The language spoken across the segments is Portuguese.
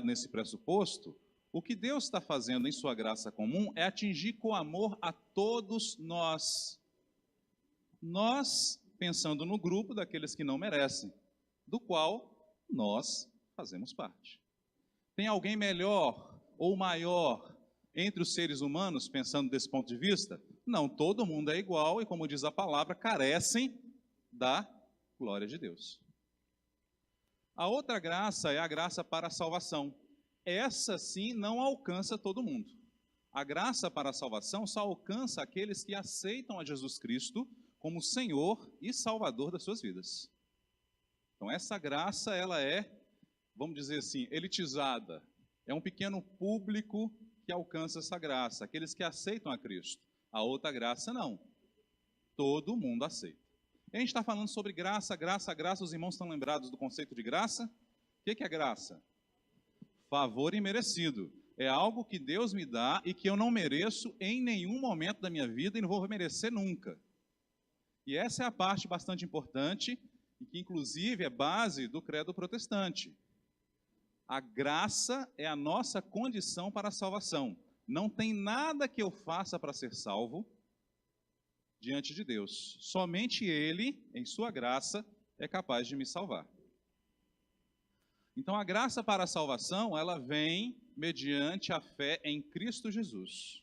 nesse pressuposto, o que Deus está fazendo em sua graça comum é atingir com amor a todos nós. Nós, pensando no grupo daqueles que não merecem, do qual nós fazemos parte. Tem alguém melhor ou maior entre os seres humanos, pensando desse ponto de vista? Não, todo mundo é igual e, como diz a palavra, carecem da glória de Deus. A outra graça é a graça para a salvação. Essa sim não alcança todo mundo. A graça para a salvação só alcança aqueles que aceitam a Jesus Cristo como Senhor e Salvador das suas vidas. Então essa graça, ela é, vamos dizer assim, elitizada. É um pequeno público que alcança essa graça, aqueles que aceitam a Cristo. A outra graça não. Todo mundo aceita. E a gente está falando sobre graça, graça, graça. Os irmãos estão lembrados do conceito de graça? O que é graça? Favor imerecido. É algo que Deus me dá e que eu não mereço em nenhum momento da minha vida e não vou merecer nunca. E essa é a parte bastante importante e que inclusive é base do credo protestante. A graça é a nossa condição para a salvação. Não tem nada que eu faça para ser salvo diante de Deus. Somente Ele, em sua graça, é capaz de me salvar. Então a graça para a salvação, ela vem mediante a fé em Cristo Jesus.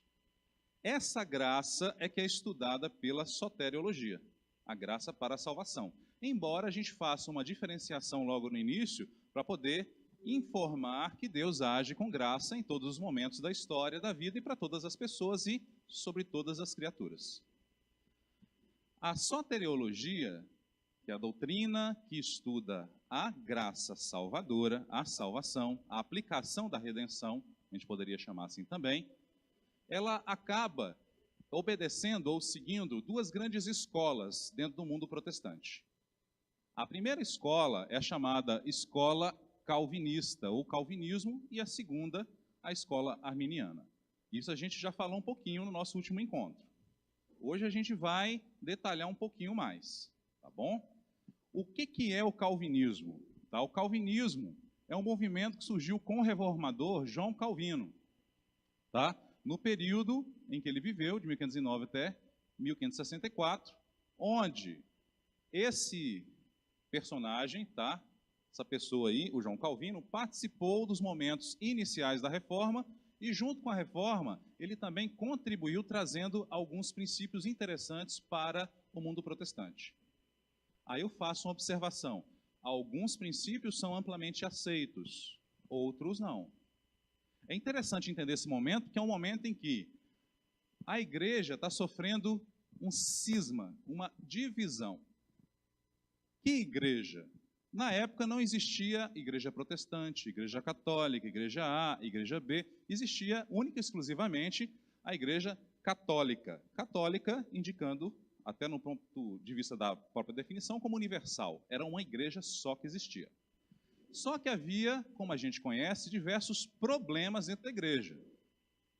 Essa graça é que é estudada pela soteriologia, a graça para a salvação. Embora a gente faça uma diferenciação logo no início, para poder informar que Deus age com graça em todos os momentos da história, da vida e para todas as pessoas e sobre todas as criaturas. A soteriologia, que é a doutrina que estuda a graça salvadora, a salvação, a aplicação da redenção, a gente poderia chamar assim também, ela acaba obedecendo ou seguindo duas grandes escolas dentro do mundo protestante. A primeira escola é a chamada escola calvinista, ou calvinismo, e a segunda, a escola arminiana. Isso a gente já falou um pouquinho no nosso último encontro. Hoje a gente vai detalhar um pouquinho mais, tá bom? O que é o calvinismo? Tá? O calvinismo é um movimento que surgiu com o reformador João Calvino, tá? No período em que ele viveu, de 1509 até 1564, onde esse personagem, tá? Essa pessoa aí, o João Calvino, participou dos momentos iniciais da reforma e, junto com a reforma, ele também contribuiu trazendo alguns princípios interessantes para o mundo protestante. Aí eu faço uma observação. Alguns princípios são amplamente aceitos, outros não. É interessante entender esse momento, que é um momento em que a igreja está sofrendo um cisma, uma divisão. Que igreja? Na época não existia igreja protestante, igreja católica, igreja A, igreja B. Existia única e exclusivamente a igreja católica. Católica indicando, até no ponto de vista da própria definição, como universal. Era uma igreja só que existia. Só que havia, como a gente conhece, diversos problemas dentro da igreja.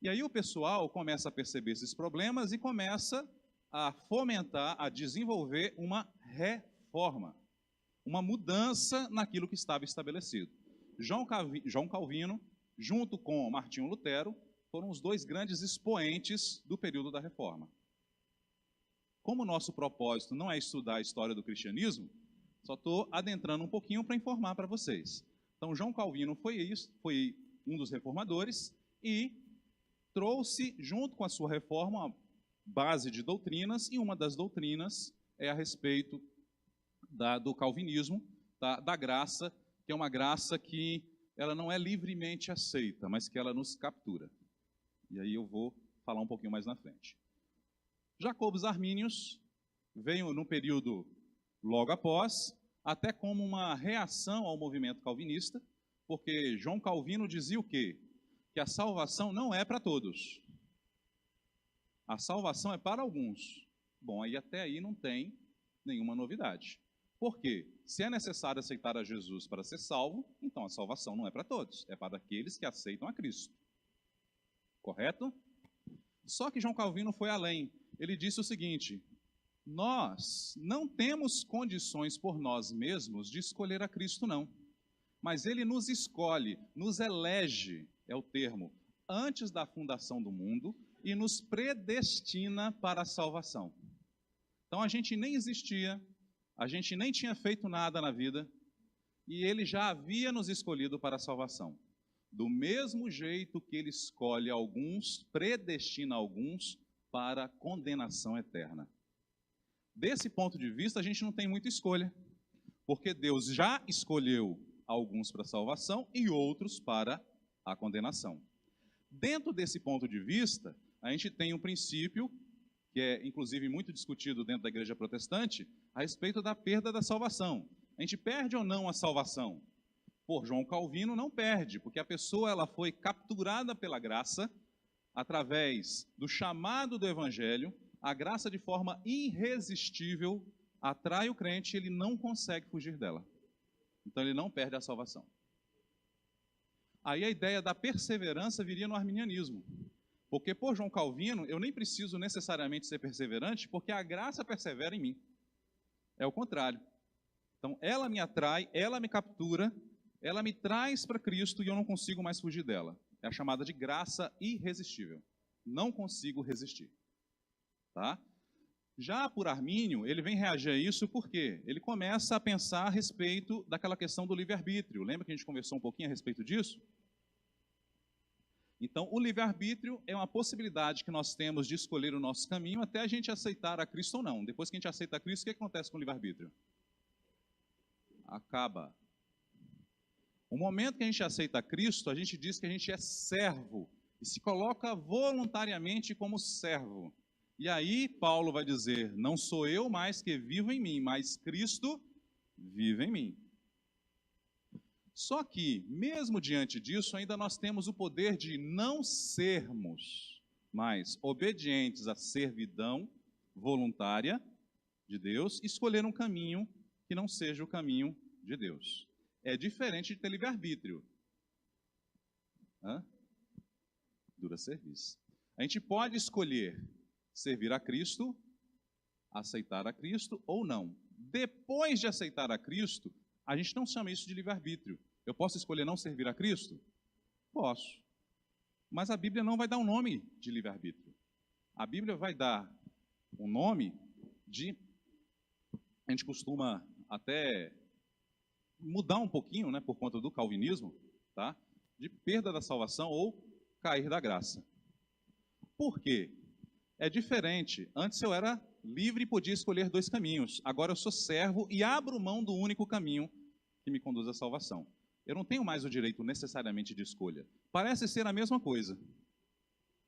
E aí o pessoal começa a perceber esses problemas e começa a fomentar, a desenvolver uma reforma, uma mudança naquilo que estava estabelecido. João Calvino, junto com Martinho Lutero, foram os dois grandes expoentes do período da reforma. Como o nosso propósito não é estudar a história do cristianismo, só estou adentrando um pouquinho para informar para vocês. Então, João Calvino foi um dos reformadores e trouxe, junto com a sua reforma, uma base de doutrinas, e uma das doutrinas é a respeito do calvinismo, da graça, que é uma graça que ela não é livremente aceita, mas que ela nos captura. E aí eu vou falar um pouquinho mais na frente. Jacobus Arminius veio no período logo após, até como uma reação ao movimento calvinista, porque João Calvino dizia o quê? Que a salvação não é para todos. A salvação é para alguns. Bom, aí até aí não tem nenhuma novidade. Por quê? Se é necessário aceitar a Jesus para ser salvo, então a salvação não é para todos, é para aqueles que aceitam a Cristo. Correto? Só que João Calvino foi além. Ele disse o seguinte: nós não temos condições por nós mesmos de escolher a Cristo, não. mas ele nos escolhe, nos elege, é o termo, antes da fundação do mundo e nos predestina para a salvação. Então a gente nem existia, a gente nem tinha feito nada na vida e ele já havia nos escolhido para a salvação. Do mesmo jeito que ele escolhe alguns, predestina alguns para a condenação eterna. Desse ponto de vista, a gente não tem muita escolha, porque Deus já escolheu alguns para a salvação e outros para a condenação. Dentro desse ponto de vista, a gente tem um princípio, que é inclusive muito discutido dentro da igreja protestante, a respeito da perda da salvação. A gente perde ou não a salvação? Por João Calvino, não perde, porque a pessoa ela foi capturada pela graça, através do chamado do Evangelho, a graça de forma irresistível atrai o crente e ele não consegue fugir dela. Então ele não perde a salvação. Aí a ideia da perseverança viria no arminianismo. Porque por João Calvino, eu nem preciso necessariamente ser perseverante, porque a graça persevera em mim. É o contrário. Então ela me atrai, ela me captura, ela me traz para Cristo e eu não consigo mais fugir dela. É a chamada de graça irresistível. Não consigo resistir. Tá? Já por Armínio, ele vem reagir a isso porque ele começa a pensar a respeito daquela questão do livre-arbítrio. Lembra que a gente conversou um pouquinho a respeito disso? Então, o livre-arbítrio é uma possibilidade que nós temos de escolher o nosso caminho até a gente aceitar a Cristo ou não. Depois que a gente aceita a Cristo, o que acontece com o livre-arbítrio? Acaba. O momento que a gente aceita a Cristo, a gente diz que a gente é servo e se coloca voluntariamente como servo. E aí Paulo vai dizer, não sou eu mais que vivo em mim, mas Cristo vive em mim. Só que, mesmo diante disso, ainda nós temos o poder de não sermos mais obedientes à servidão voluntária de Deus, escolher um caminho que não seja o caminho de Deus. É diferente de ter livre-arbítrio. Dura serviço. A gente pode escolher servir a Cristo, aceitar a Cristo ou não. Depois de aceitar a Cristo, a gente não chama isso de livre-arbítrio. Eu posso escolher não servir a Cristo? Posso. Mas a Bíblia não vai dar um nome de livre-arbítrio. A Bíblia vai dar um nome de... A gente costuma até mudar um pouquinho, né, por conta do calvinismo, tá? De perda da salvação ou cair da graça. Por quê? É diferente. Antes eu era livre e podia escolher dois caminhos. Agora eu sou servo e abro mão do único caminho que me conduz à salvação. Eu não tenho mais o direito necessariamente de escolha. Parece ser a mesma coisa.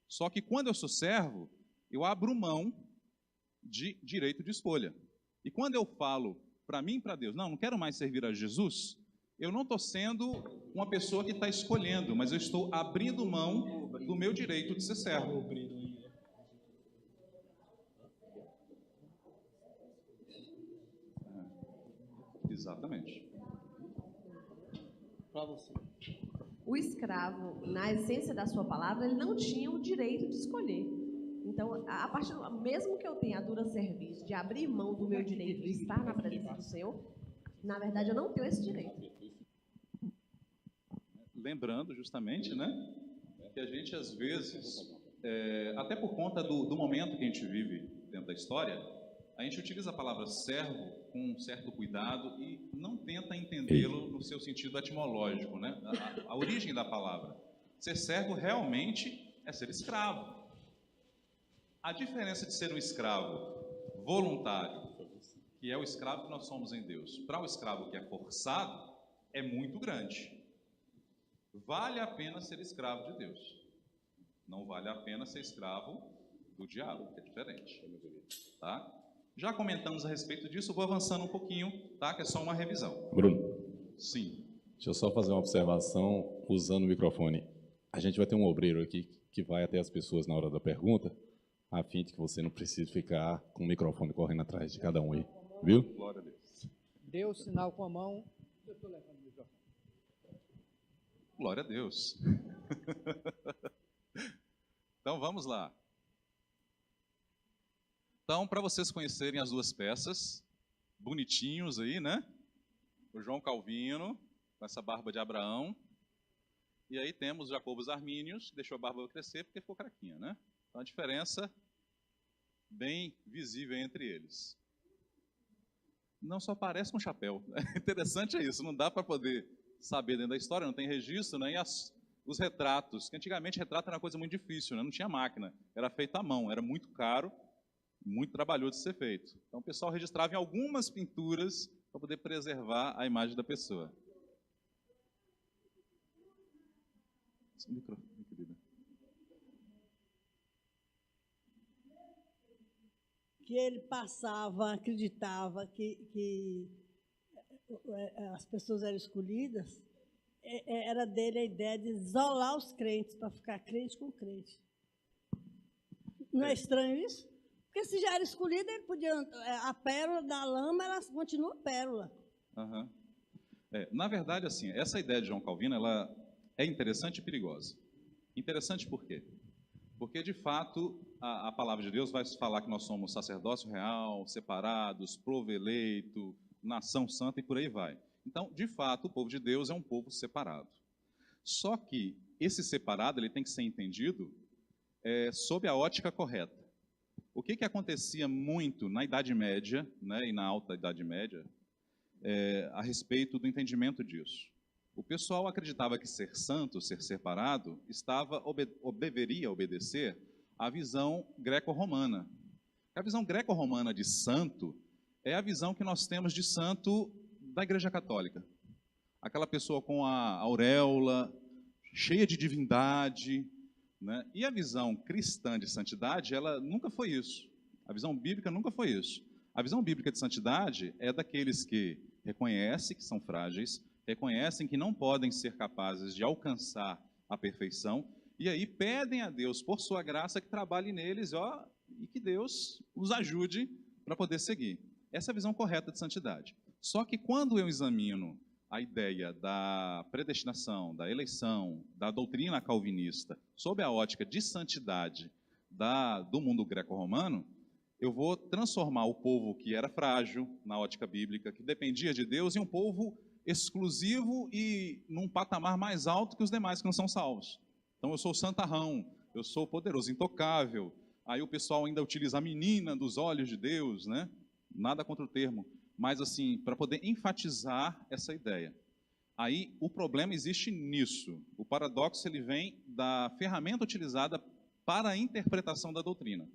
Só que quando eu sou servo, eu abro mão de direito de escolha. E quando eu falo para mim e para Deus, não quero mais servir a Jesus, eu não estou sendo uma pessoa que está escolhendo, mas eu estou abrindo mão do meu direito de ser servo. Exatamente. Para você. O escravo, na essência da sua palavra, ele não tinha o direito de escolher. Então, mesmo que eu tenha a dura serviço de abrir mão do meu direito de estar na presença do Senhor, na verdade eu não tenho esse direito. Lembrando justamente, né, que a gente às vezes, até por conta do momento que a gente vive dentro da história, a gente utiliza a palavra servo com um certo cuidado e não tenta entendê-lo no seu sentido etimológico, né? A origem da palavra. Ser servo realmente é ser escravo. A diferença de ser um escravo voluntário, que é o escravo que nós somos em Deus, para o escravo que é forçado, é muito grande. Vale a pena ser escravo de Deus. Não vale a pena ser escravo do diabo, que é diferente. Tá? Já comentamos a respeito disso, vou avançando um pouquinho, tá? Que é só uma revisão. Bruno. Sim. Deixa eu só fazer uma observação usando o microfone. A gente vai ter um obreiro aqui que vai até as pessoas na hora da pergunta, a fim de que você não precise ficar com o microfone correndo atrás de cada um aí. Viu? Glória a Deus. Deu o sinal com a mão. Eu estou levando o microfone. Glória a Deus. Então, vamos lá. Então, para vocês conhecerem as duas peças, bonitinhos aí, né? O João Calvino com essa barba de Abraão. E aí temos Jacobus Armínios, que deixou a barba crescer porque ficou craquinha, né? Então a diferença bem visível entre eles. Não só parece um chapéu. Interessante é isso, não dá para poder saber dentro da história, não tem registro, né? E os retratos, que antigamente retrato era uma coisa muito difícil, né? Não tinha máquina, era feito à mão, era muito caro, muito trabalhoso de ser feito. Então o pessoal registrava em algumas pinturas para poder preservar a imagem da pessoa. Microfone, querida. Que ele passava, acreditava que as pessoas eram escolhidas, era dele a ideia de isolar os crentes, para ficar crente com crente. Não é estranho isso? Porque se já era escolhido, ele podia... A pérola da lama, ela continua pérola. Uhum. Na verdade, assim, essa ideia de João Calvino, ela é interessante e perigosa. Interessante por quê? Porque, de fato, a palavra de Deus vai falar que nós somos sacerdócio real, separados, povo eleito, nação santa e por aí vai. Então, de fato, o povo de Deus é um povo separado. Só que esse separado ele tem que ser entendido sob a ótica correta. O que acontecia muito na Idade Média, né, e na Alta Idade Média, a respeito do entendimento disso? O pessoal acreditava que ser santo, ser separado, deveria obedecer à visão greco-romana. A visão greco-romana de santo é a visão que nós temos de santo da Igreja Católica. Aquela pessoa com a auréola, cheia de divindade, né? E a visão cristã de santidade, ela nunca foi isso. A visão bíblica nunca foi isso. A visão bíblica de santidade é daqueles que reconhecem que são frágeis, reconhecem que não podem ser capazes de alcançar a perfeição, e aí pedem a Deus, por sua graça, que trabalhe neles, e que Deus os ajude para poder seguir. Essa é a visão correta de santidade. Só que quando eu examino a ideia da predestinação, da eleição, da doutrina calvinista, sob a ótica de santidade do mundo greco-romano, eu vou transformar o povo que era frágil, na ótica bíblica, que dependia de Deus, em um povo exclusivo e num patamar mais alto que os demais que não são salvos. Então eu sou santarrão, eu sou poderoso, intocável. Aí o pessoal ainda utiliza a menina dos olhos de Deus, né? Nada contra o termo, mas assim, para poder enfatizar essa ideia. Aí o problema existe nisso. O paradoxo ele vem da ferramenta utilizada para a interpretação da doutrina.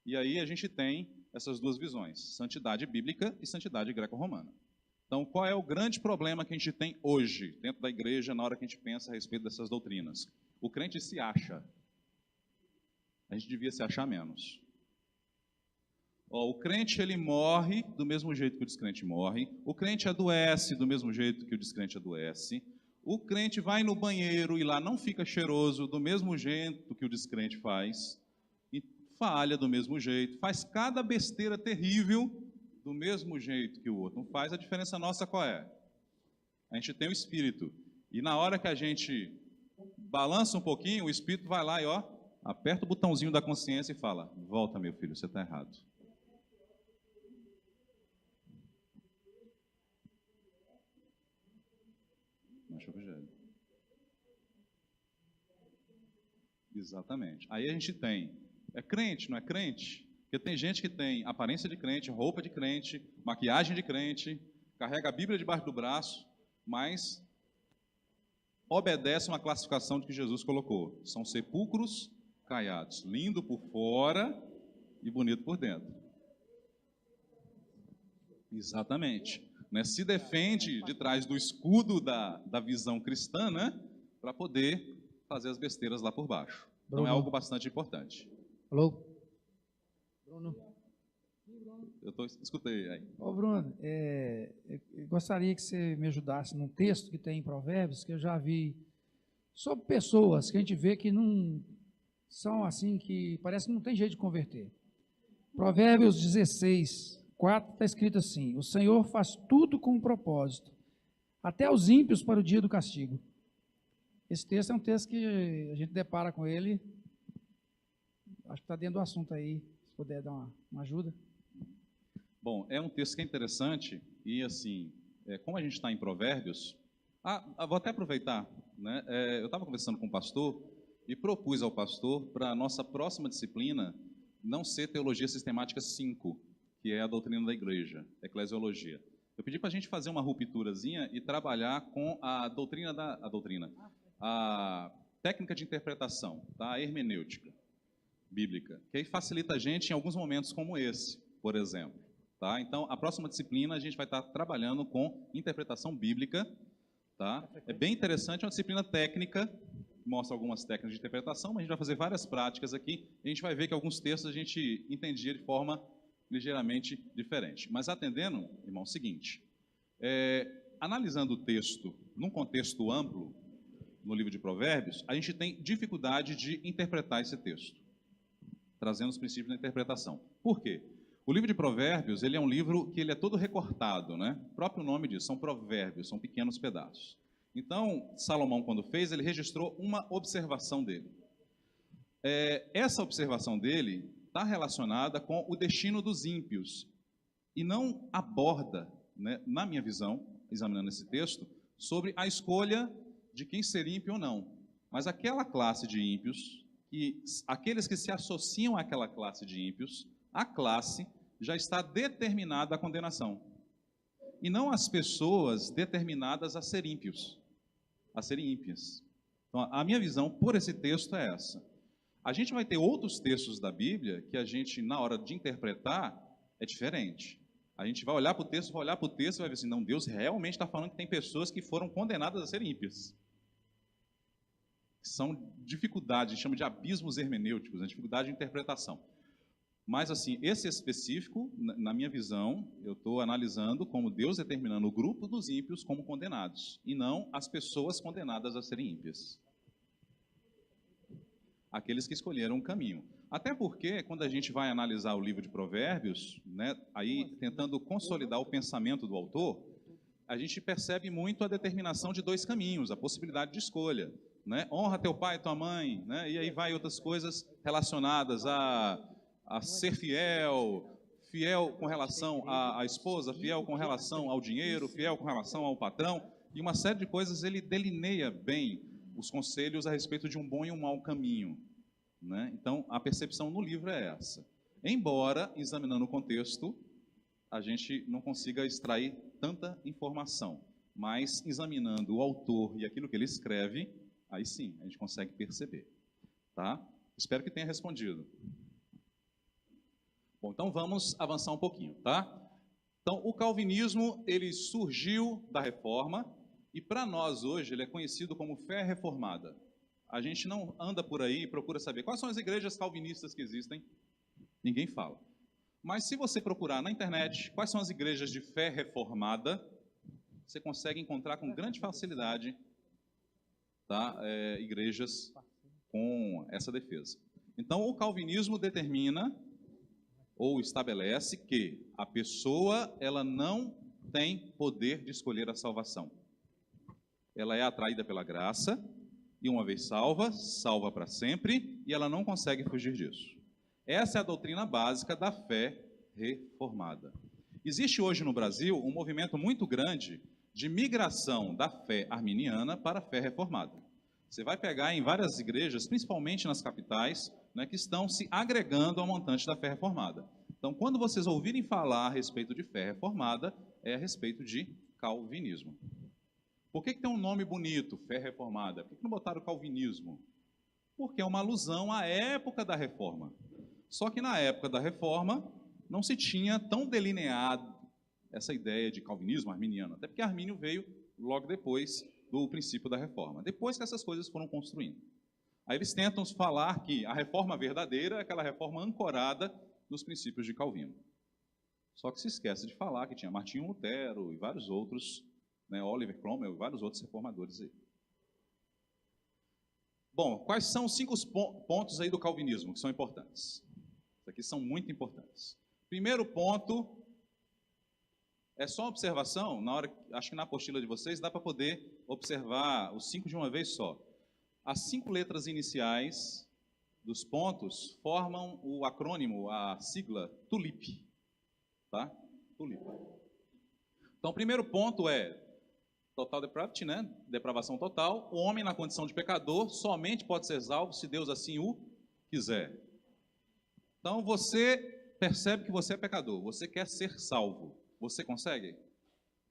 E aí a gente tem essas duas visões, santidade bíblica e santidade greco-romana. Então, qual é o grande problema que a gente tem hoje, dentro da igreja, na hora que a gente pensa a respeito dessas doutrinas? O crente se acha. A gente devia se achar menos. O crente, ele morre do mesmo jeito que o descrente morre. O crente adoece do mesmo jeito que o descrente adoece. O crente vai no banheiro e lá não fica cheiroso do mesmo jeito que o descrente faz. E falha do mesmo jeito. Faz cada besteira terrível do mesmo jeito que o outro. Não faz. A diferença nossa qual é? A gente tem o Espírito. E na hora que a gente balança um pouquinho, o Espírito vai lá e aperta o botãozinho da consciência e fala: volta, meu filho, você está errado. Exatamente. Aí a gente tem, é crente, não é crente? Porque tem gente que tem aparência de crente, roupa de crente, maquiagem de crente, carrega a Bíblia debaixo do braço, mas obedece uma classificação de que Jesus colocou. São sepulcros caiados, lindo por fora e bonito por dentro. Exatamente. Né? Se defende de trás do escudo da visão cristã, né? Para poder fazer as besteiras lá por baixo. Então é algo bastante importante. Alô? Bruno? Escutei aí. Ô Bruno, eu gostaria que você me ajudasse num texto que tem em Provérbios, que eu já vi, sobre pessoas que a gente vê que não são assim, que parece que não tem jeito de converter. Provérbios 16, 4, está escrito assim: o Senhor faz tudo com um propósito, até os ímpios para o dia do castigo. Esse texto é um texto que a gente depara com ele, acho que está dentro do assunto aí, se puder dar uma ajuda. Bom, é um texto que é interessante e assim, como a gente está em Provérbios, Vou até aproveitar, né? Eu estava conversando com o pastor e propus ao pastor para a nossa próxima disciplina não ser Teologia Sistemática 5, que é a doutrina da igreja, eclesiologia. Eu pedi para a gente fazer uma rupturazinha e trabalhar com a técnica de interpretação, tá? A hermenêutica bíblica, que aí facilita a gente em alguns momentos como esse, por exemplo. Tá? Então, a próxima disciplina a gente vai estar trabalhando com interpretação bíblica. Tá? É bem interessante, é uma disciplina técnica, que mostra algumas técnicas de interpretação, mas a gente vai fazer várias práticas aqui, e a gente vai ver que alguns textos a gente entendia de forma ligeiramente diferente. Mas atendendo, irmão, é o seguinte, analisando o texto num contexto amplo, no livro de Provérbios, a gente tem dificuldade de interpretar esse texto, trazendo os princípios da interpretação. Por quê? O livro de Provérbios, ele é um livro que ele é todo recortado, né? O próprio nome diz, são provérbios, são pequenos pedaços. Então, Salomão, quando fez, ele registrou uma observação dele. Essa observação dele está relacionada com o destino dos ímpios e não aborda, né, na minha visão, examinando esse texto, sobre a escolha de quem ser ímpio ou não. Mas aquela classe de ímpios, aqueles que se associam àquela classe de ímpios, a classe já está determinada à condenação. E não as pessoas determinadas a ser ímpios, a serem ímpias. Então, a minha visão por esse texto é essa. A gente vai ter outros textos da Bíblia que a gente, na hora de interpretar, é diferente. A gente vai olhar para o texto, e vai ver assim, não, Deus realmente está falando que tem pessoas que foram condenadas a serem ímpias. São dificuldades, a gente chama de abismos hermenêuticos, dificuldade de interpretação. Mas, assim, esse específico, na minha visão, eu estou analisando como Deus determinando o grupo dos ímpios como condenados, e não as pessoas condenadas a serem ímpias. Aqueles que escolheram um caminho. Até porque, quando a gente vai analisar o livro de Provérbios, né, aí tentando consolidar o pensamento do autor, a gente percebe muito a determinação de dois caminhos, a possibilidade de escolha. Né? Honra teu pai e tua mãe, né? E aí vai outras coisas relacionadas a ser fiel com relação à esposa, fiel com relação ao dinheiro, fiel com relação ao patrão, e uma série de coisas. Ele delineia bem os conselhos a respeito de um bom e um mau caminho. Né? Então, a percepção no livro é essa. Embora, examinando o contexto, a gente não consiga extrair tanta informação, mas examinando o autor e aquilo que ele escreve, aí sim, a gente consegue perceber. Tá? Espero que tenha respondido. Bom, então vamos avançar um pouquinho, tá? Então, o calvinismo, ele surgiu da reforma e para nós hoje ele é conhecido como fé reformada. A gente não anda por aí e procura saber quais são as igrejas calvinistas que existem. Ninguém fala. Mas se você procurar na internet quais são as igrejas de fé reformada, você consegue encontrar com grande facilidade, tá? Igrejas com essa defesa. Então, o calvinismo determina ou estabelece que a pessoa ela não tem poder de escolher a salvação. Ela é atraída pela graça e uma vez salva, salva para sempre e ela não consegue fugir disso. Essa é a doutrina básica da fé reformada. Existe hoje no Brasil um movimento muito grande de migração da fé arminiana para a fé reformada. Você vai pegar em várias igrejas, principalmente nas capitais, né, que estão se agregando ao montante da fé reformada. Então, quando vocês ouvirem falar a respeito de fé reformada, é a respeito de calvinismo. Por que tem um nome bonito, fé reformada? Por que não botaram calvinismo? Porque é uma alusão à época da reforma. Só que na época da reforma não se tinha tão delineado essa ideia de calvinismo arminiano, até porque Armínio veio logo depois do princípio da reforma, depois que essas coisas foram construindo. Aí eles tentam falar que a reforma verdadeira é aquela reforma ancorada nos princípios de Calvino. Só que se esquece de falar que tinha Martinho Lutero e vários outros, né, Oliver Cromwell e vários outros reformadores aí. Bom, quais são os 5 pontos aí do calvinismo que são importantes? Esses aqui são muito importantes. Primeiro ponto, é só uma observação, acho que na apostila de vocês dá para poder observar os 5 de uma vez só. As 5 letras iniciais dos pontos formam o acrônimo, a sigla TULIP. Tá? TULIP. Então, o primeiro ponto é, total depravity, né? Depravação total. O homem na condição de pecador somente pode ser salvo se Deus assim o quiser. Então você percebe que você é pecador, você quer ser salvo. Você consegue?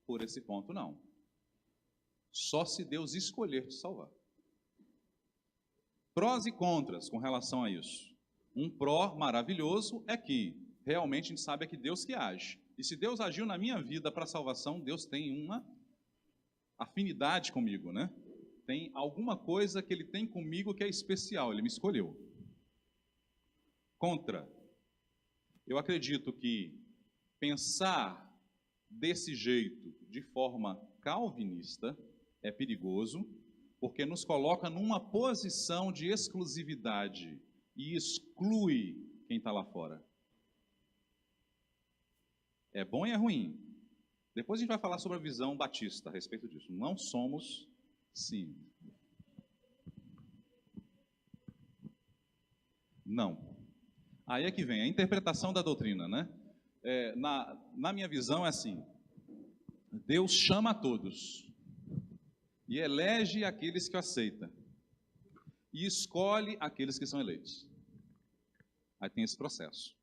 Por esse ponto, não. Só se Deus escolher te salvar. Prós e contras com relação a isso. Um pró maravilhoso é que realmente a gente sabe que Deus que age. E se Deus agiu na minha vida para a salvação, Deus tem uma afinidade comigo, né? Tem alguma coisa que Ele tem comigo que é especial, Ele me escolheu. Contra. Eu acredito que pensar desse jeito, de forma calvinista, é perigoso, porque nos coloca numa posição de exclusividade e exclui quem está lá fora. É bom e é ruim. Depois a gente vai falar sobre a visão batista a respeito disso. Não somos, sim. Não. Aí é que vem a interpretação da doutrina, né? Na minha visão é assim: Deus chama a todos e elege aqueles que o aceitam e escolhe aqueles que são eleitos. Aí tem esse processo.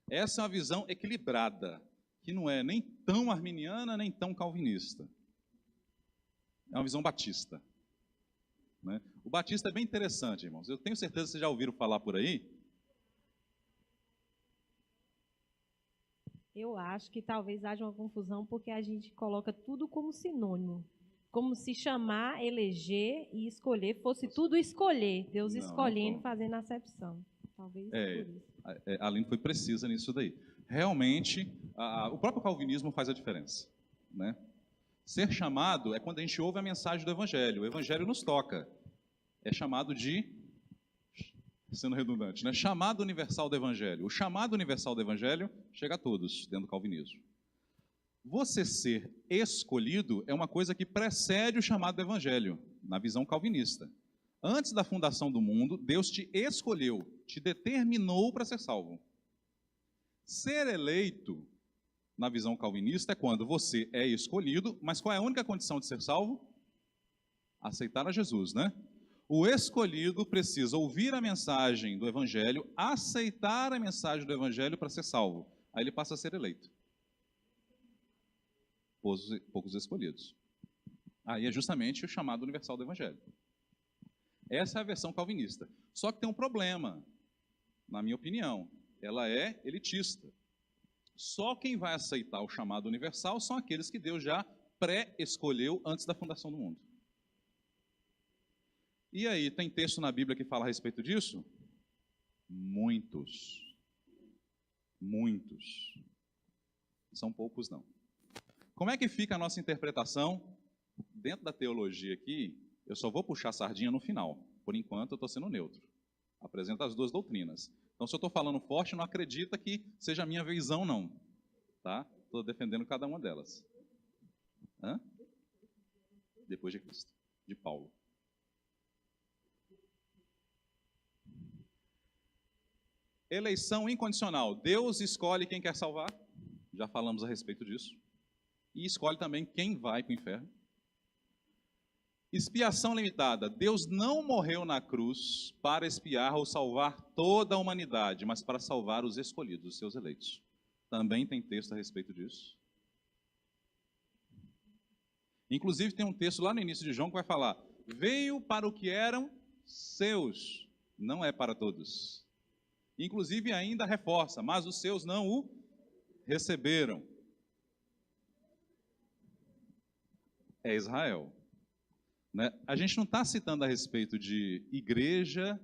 Essa é uma visão equilibrada, que não é nem tão arminiana, nem tão calvinista. É uma visão batista. Né? O batista é bem interessante, irmãos. Eu tenho certeza que vocês já ouviram falar por aí. Eu acho que talvez haja uma confusão porque a gente coloca tudo como sinônimo. Como se chamar, eleger e escolher fosse tudo escolher. Deus Não, escolhendo, não. fazendo acepção. Talvez por isso. A Aline foi precisa nisso daí. Realmente, o próprio calvinismo faz a diferença. Né? Ser chamado é quando a gente ouve a mensagem do Evangelho. O Evangelho nos toca. É chamado de, sendo redundante, né? Chamado universal do Evangelho. O chamado universal do Evangelho chega a todos dentro do calvinismo. Você ser escolhido é uma coisa que precede o chamado do Evangelho, na visão calvinista. Antes da fundação do mundo, Deus te escolheu, te determinou para ser salvo. Ser eleito, na visão calvinista, é quando você é escolhido, mas qual é a única condição de ser salvo? Aceitar a Jesus, né? O escolhido precisa ouvir a mensagem do Evangelho, aceitar a mensagem do Evangelho para ser salvo. Aí ele passa a ser eleito. Poucos escolhidos. Aí é justamente o chamado universal do Evangelho. Essa é a versão calvinista. Só que tem um problema, na minha opinião. Ela é elitista. Só quem vai aceitar o chamado universal são aqueles que Deus já pré-escolheu antes da fundação do mundo. E aí, tem texto na Bíblia que fala a respeito disso? Muitos. Muitos. São poucos, não. Como é que fica a nossa interpretação? Dentro da teologia aqui, eu só vou puxar a sardinha no final. Por enquanto, eu estou sendo neutro. Apresento as duas doutrinas. Então, se eu estou falando forte, não acredita que seja a minha visão, não. Tá? Estou defendendo cada uma delas. Hã? Depois de Cristo, de Paulo. Eleição incondicional. Deus escolhe quem quer salvar. Já falamos a respeito disso. E escolhe também quem vai para o inferno. Expiação limitada. Deus não morreu na cruz para expiar ou salvar toda a humanidade, mas para salvar os escolhidos, os seus eleitos. Também tem texto a respeito disso. Inclusive tem um texto lá no início de João que vai falar: veio para o que eram seus, não é para todos. Inclusive ainda reforça, mas os seus não o receberam. É Israel. Né? A gente não está citando a respeito de igreja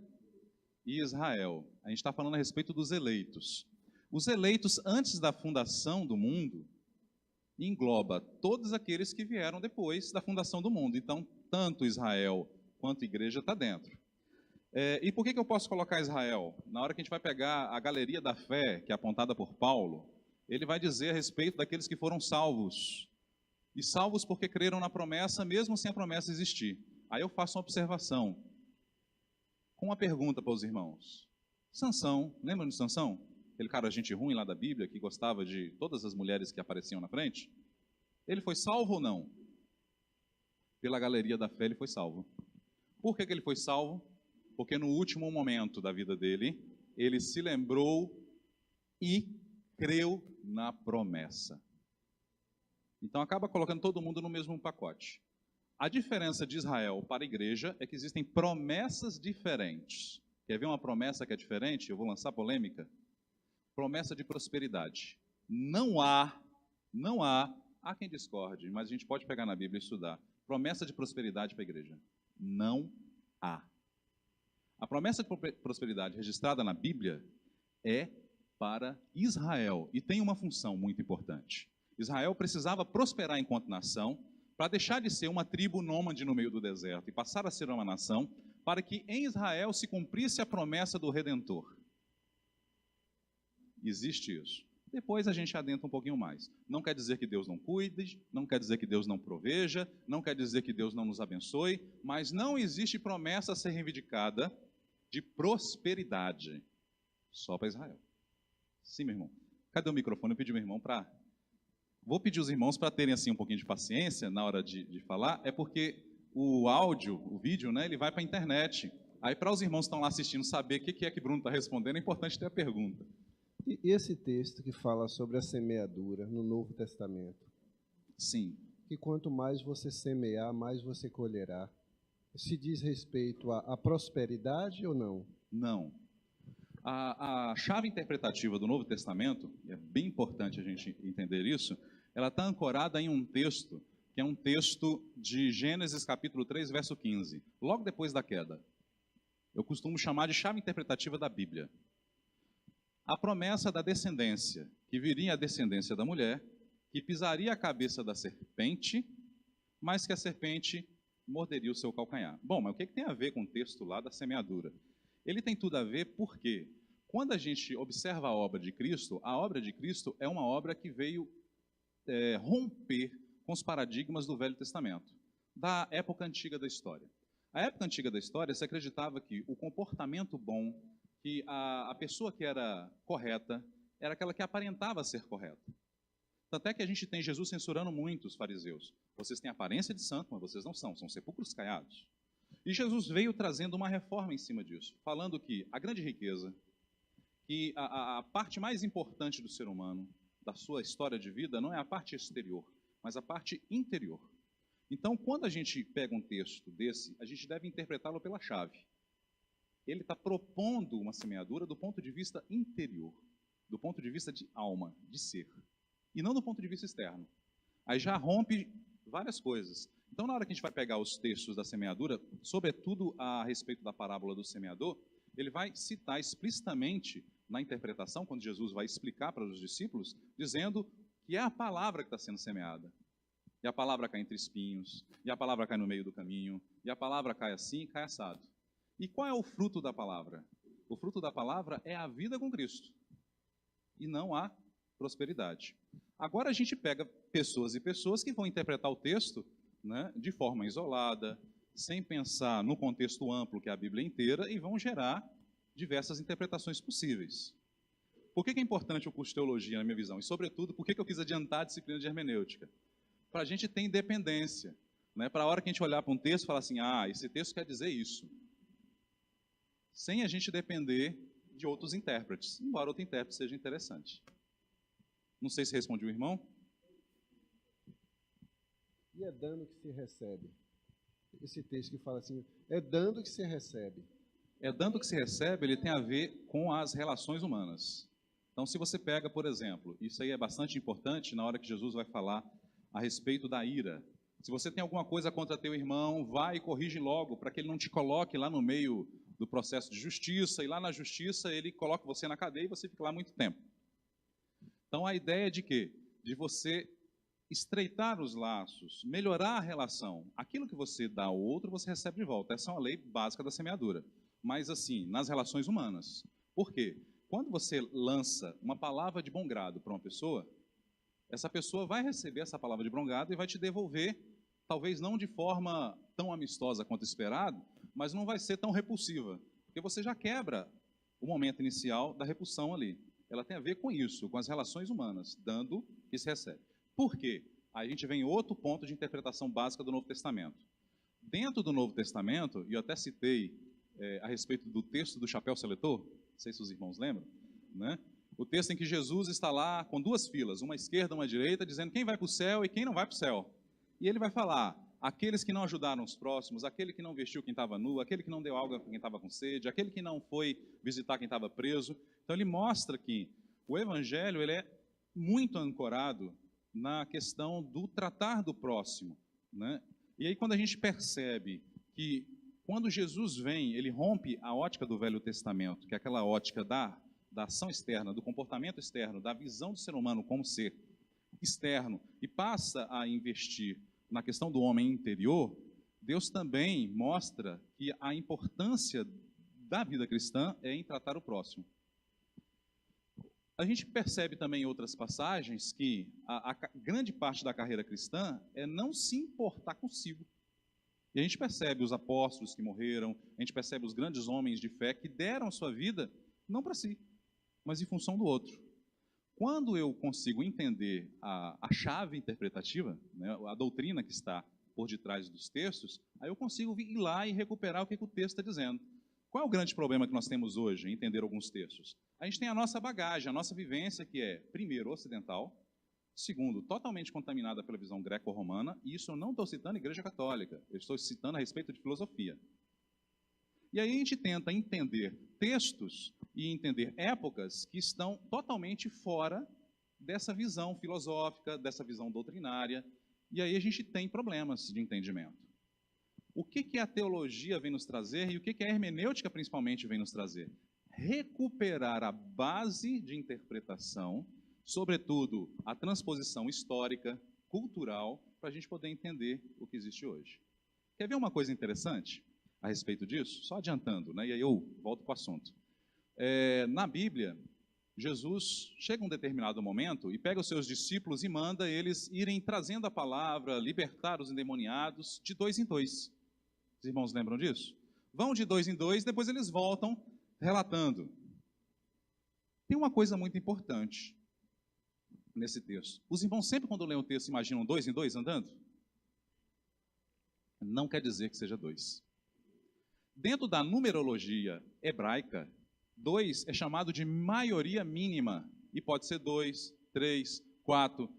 e Israel. A gente está falando a respeito dos eleitos. Os eleitos antes da fundação do mundo engloba todos aqueles que vieram depois da fundação do mundo. Então, tanto Israel quanto igreja está dentro. E por que eu posso colocar Israel? Na hora que a gente vai pegar a galeria da fé, que é apontada por Paulo, ele vai dizer a respeito daqueles que foram salvos. E salvos porque creram na promessa, mesmo sem a promessa existir. Aí eu faço uma observação, com uma pergunta para os irmãos. Sansão, lembram de Sansão? Aquele cara gente ruim lá da Bíblia, que gostava de todas as mulheres que apareciam na frente? Ele foi salvo ou não? Pela galeria da fé ele foi salvo. Por que ele foi salvo? Porque no último momento da vida dele, ele se lembrou e creu na promessa. Então acaba colocando todo mundo no mesmo pacote. A diferença de Israel para a igreja é que existem promessas diferentes. Quer ver uma promessa que é diferente? Eu vou lançar polêmica. Promessa de prosperidade. Há quem discorde, mas a gente pode pegar na Bíblia e estudar. Promessa de prosperidade para a igreja. Não há. A promessa de prosperidade registrada na Bíblia é para Israel e tem uma função muito importante. Israel precisava prosperar enquanto nação para deixar de ser uma tribo nômade no meio do deserto e passar a ser uma nação, para que em Israel se cumprisse a promessa do Redentor. Existe isso. Depois a gente adentra um pouquinho mais. Não quer dizer que Deus não cuide, não quer dizer que Deus não proveja, não quer dizer que Deus não nos abençoe, mas não existe promessa a ser reivindicada de prosperidade só para Israel. Sim, meu irmão. Cadê o microfone? Eu pedi ao meu irmão para... Vou pedir os irmãos para terem assim um pouquinho de paciência na hora de falar, é porque o áudio, o vídeo, né, ele vai para a internet. Aí para os irmãos que estão lá assistindo saber o que é que Bruno está respondendo, é importante ter a pergunta. E esse texto que fala sobre a semeadura no Novo Testamento? Sim. Que quanto mais você semear, mais você colherá. Se diz respeito à prosperidade ou não? Não. A chave interpretativa do Novo Testamento, e é bem importante a gente entender isso, ela está ancorada em um texto, que é um texto de Gênesis capítulo 3, verso 15, logo depois da queda. Eu costumo chamar de chave interpretativa da Bíblia. A promessa da descendência, que viria a descendência da mulher, que pisaria a cabeça da serpente, mas que a serpente morderia o seu calcanhar. Bom, mas o que tem a ver com o texto lá da semeadura? Ele tem tudo a ver porque, quando a gente observa a obra de Cristo é uma obra que veio romper com os paradigmas do Velho Testamento, da época antiga da história. A época antiga da história se acreditava que o comportamento bom, que a pessoa que era correta, era aquela que aparentava ser correta. Tanto é que a gente tem Jesus censurando muito os fariseus. Vocês têm aparência de santo, mas vocês não são sepulcros caiados. E Jesus veio trazendo uma reforma em cima disso, falando que a grande riqueza, que a parte mais importante do ser humano, da sua história de vida, não é a parte exterior, mas a parte interior. Então, quando a gente pega um texto desse, a gente deve interpretá-lo pela chave. Ele está propondo uma semeadura do ponto de vista interior, do ponto de vista de alma, de ser, e não do ponto de vista externo. Aí já rompe várias coisas. Então, na hora que a gente vai pegar os textos da semeadura, sobretudo a respeito da parábola do semeador, ele vai citar explicitamente na interpretação, quando Jesus vai explicar para os discípulos, dizendo que é a palavra que está sendo semeada. E a palavra cai entre espinhos, e a palavra cai no meio do caminho, e a palavra cai assim e cai assado. E qual é o fruto da palavra? O fruto da palavra é a vida com Cristo, e não a prosperidade. Agora a gente pega pessoas e pessoas que vão interpretar o texto, né, de forma isolada, sem pensar no contexto amplo que é a Bíblia inteira, e vão gerar diversas interpretações possíveis. Por que é importante o curso de teologia, na minha visão? E, sobretudo, por que eu quis adiantar a disciplina de hermenêutica? Para a gente ter independência, né? Para a hora que a gente olhar para um texto e falar assim, esse texto quer dizer isso. Sem a gente depender de outros intérpretes, embora outro intérprete seja interessante. Não sei se respondi o irmão. E é dando que se recebe. Esse texto que fala assim, é dando que se recebe. É dando que se recebe, ele tem a ver com as relações humanas. Então, se você pega, por exemplo, isso aí é bastante importante na hora que Jesus vai falar a respeito da ira. Se você tem alguma coisa contra teu irmão, vai e corrige logo, para que ele não te coloque lá no meio do processo de justiça, e lá na justiça ele coloca você na cadeia e você fica lá muito tempo. Então, a ideia é de quê? De você estreitar os laços, melhorar a relação. Aquilo que você dá ao outro, você recebe de volta. Essa é uma lei básica da semeadura. Mas, assim, nas relações humanas. Por quê? Quando você lança uma palavra de bom grado para uma pessoa, essa pessoa vai receber essa palavra de bom grado e vai te devolver, talvez não de forma tão amistosa quanto esperado, mas não vai ser tão repulsiva, porque você já quebra o momento inicial da repulsão ali. Ela tem a ver com isso, com as relações humanas, dando que se recebe. Por quê? Aí a gente vem em outro ponto de interpretação básica do Novo Testamento. Dentro do Novo Testamento, e eu até citei a respeito do texto do chapéu seletor, não sei se os irmãos lembram, né? O texto em que Jesus está lá com duas filas, uma à esquerda, uma à direita, dizendo quem vai para o céu e quem não vai para o céu. E ele vai falar, aqueles que não ajudaram os próximos, aquele que não vestiu quem estava nu, aquele que não deu algo a quem estava com sede, aquele que não foi visitar quem estava preso. Então ele mostra que o evangelho ele é muito ancorado na questão do tratar do próximo, né? E aí quando a gente percebe que quando Jesus vem, ele rompe a ótica do Velho Testamento, que é aquela ótica da ação externa, do comportamento externo, da visão do ser humano como ser externo, e passa a investir na questão do homem interior, Deus também mostra que a importância da vida cristã é em tratar o próximo. A gente percebe também em outras passagens que a grande parte da carreira cristã é não se importar consigo. E a gente percebe os apóstolos que morreram, a gente percebe os grandes homens de fé que deram a sua vida não para si, mas em função do outro. Quando eu consigo entender a chave interpretativa, né, a doutrina que está por detrás dos textos, aí eu consigo ir lá e recuperar o que o texto está dizendo. Qual é o grande problema que nós temos hoje em entender alguns textos? A gente tem a nossa bagagem, a nossa vivência, que é, primeiro, ocidental, segundo, totalmente contaminada pela visão greco-romana, e isso eu não estou citando a Igreja Católica, eu estou citando a respeito de filosofia. E aí a gente tenta entender textos e entender épocas que estão totalmente fora dessa visão filosófica, dessa visão doutrinária, e aí a gente tem problemas de entendimento. O que a teologia vem nos trazer e o que a hermenêutica principalmente vem nos trazer? Recuperar a base de interpretação, sobretudo a transposição histórica, cultural, para a gente poder entender o que existe hoje. Quer ver uma coisa interessante a respeito disso? Só adiantando, né? E aí eu volto para o assunto. Na Bíblia, Jesus chega a um determinado momento e pega os seus discípulos e manda eles irem trazendo a palavra, libertar os endemoniados, de 2 em 2. Os irmãos lembram disso? Vão de 2 em 2, depois eles voltam relatando. Tem uma coisa muito importante nesse texto. Os irmãos sempre quando leem o texto imaginam 2 em 2 andando? Não quer dizer que seja 2. Dentro da numerologia hebraica, 2 é chamado de maioria mínima, e pode ser 2, 3, 4.